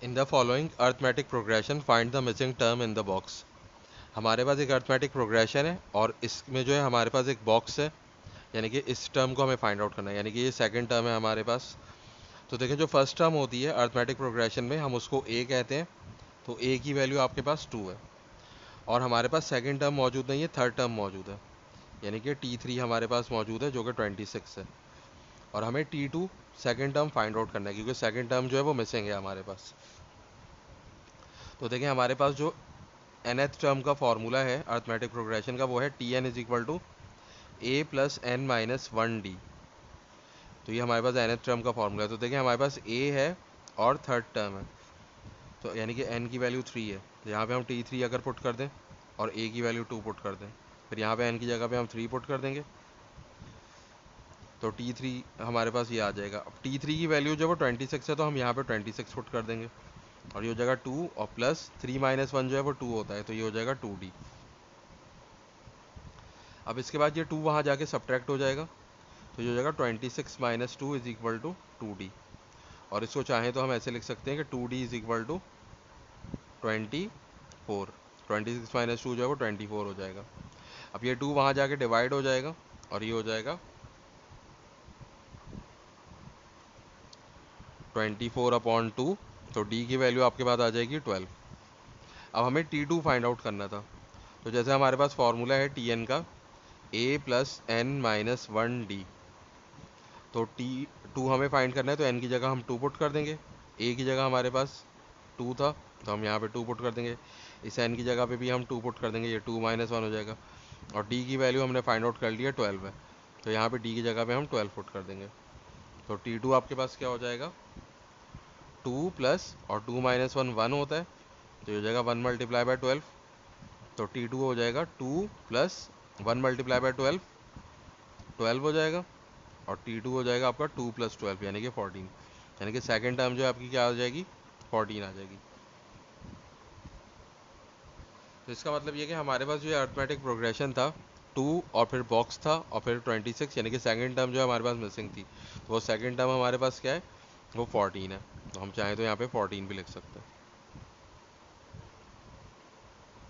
In the following arithmetic progression find the missing term in the box. हमारे पास एक arithmetic progression है और इसमें जो है हमारे पास एक बॉक्स है, यानी कि इस टर्म को हमें फाइंड आउट करना है, यानी कि ये सेकंड टर्म है हमारे पास। तो देखें, जो फर्स्ट टर्म होती है अर्थमेटिक प्रोग्रेशन में हम उसको ए कहते हैं, तो ए की वैल्यू आपके पास 2 है। और हमारे पास सेकंड टर्म मौजूद नहीं है, थर्ड टर्म मौजूद है, यानी कि T3 हमारे पास मौजूद है जो कि 26 है। और हमें T2 second term find out करना है, क्योंकि सेकंड टर्म जो है वो मिसिंग है हमारे पास। तो देखें, हमारे पास जो nth टर्म का फॉर्मूला है अर्थमेटिक प्रोग्रेशन का, वो है Tn is equal to a plus n minus 1d। तो ये हमारे पास nth टर्म का फॉर्मूला है। तो देखिए, हमारे पास a है और थर्ड टर्म है, तो यानी कि n की वैल्यू 3 है। तो यहाँ पे हम T3 अगर पुट कर दें और a की वैल्यू 2 पुट कर दें, फिर यहाँ पे n की जगह पे हम 3 पुट कर देंगे, तो T3 हमारे पास ये आ जाएगा। अब T3 की वैल्यू जो है वो 26 है, तो हम यहाँ पे 26 पुट कर देंगे, और ये हो जाएगा 2 और प्लस 3 माइनस 1 जो है वो 2 होता है, तो ये हो जाएगा 2d। अब इसके बाद ये 2 वहाँ जाके सब्ट्रैक्ट हो जाएगा, तो ये हो जाएगा 26 minus 2 is equal to 2d। और इसको चाहें तो हम ऐसे लिख सकते हैं कि 2d is equal to 24। 26 minus 2 जो है वो 24 हो जाएगा। अब ये 2 वहाँ जाके डिवाइड हो जाएगा, और ये हो जाएगा 24/2। तो d की वैल्यू आपके पास आ जाएगी 12। अब हमें T2 फाइंड आउट करना था। तो जैसे हमारे पास फॉर्मूला है Tn का, a plus n minus 1d। तो T2 हमें फाइंड करना है, तो n की जगह हम 2 पुट कर देंगे, a की जगह हमारे पास 2 था, तो हम यहाँ पे 2 पुट कर देंगे, इस n की जगह पे भी हम 2 पुट कर देंगे, ये 2 माइनस 1 हो जाएगा। और d की वैल्यू हमने फाइंड आउट कर लिया 12 है, तो यहाँ पे d की जगह पे हम 12 पुट कर देंगे। तो T2 आपके पास क्या हो जाएगा, 2 प्लस और 2 माइनस 1 1 होता है, तो ये हो जाएगा 1 मल्टीप्लाई बाय 12। तो T2 हो जाएगा 2 प्लस 1 मल्टीप्लाई बाय 12, 12 हो जाएगा। और T2 हो जाएगा आपका 2 प्लस 12 यानी कि 14, यानी कि सेकंड टर्म जो है आपकी क्या आ जाएगी, 14 आ जाएगी। तो इसका मतलब ये कि हमारे पास जो अर्थमेटिक प्रोग्रेशन था 2 और फिर बॉक्स था और फिर 26, यानी कि सेकंड टर्म जो है हमारे पास मिसिंग थी, तो वो सेकंड टर्म हमारे पास क्या है, वो 14 है। तो हम चाहें तो यहाँ पे 14 भी लिख सकते हैं।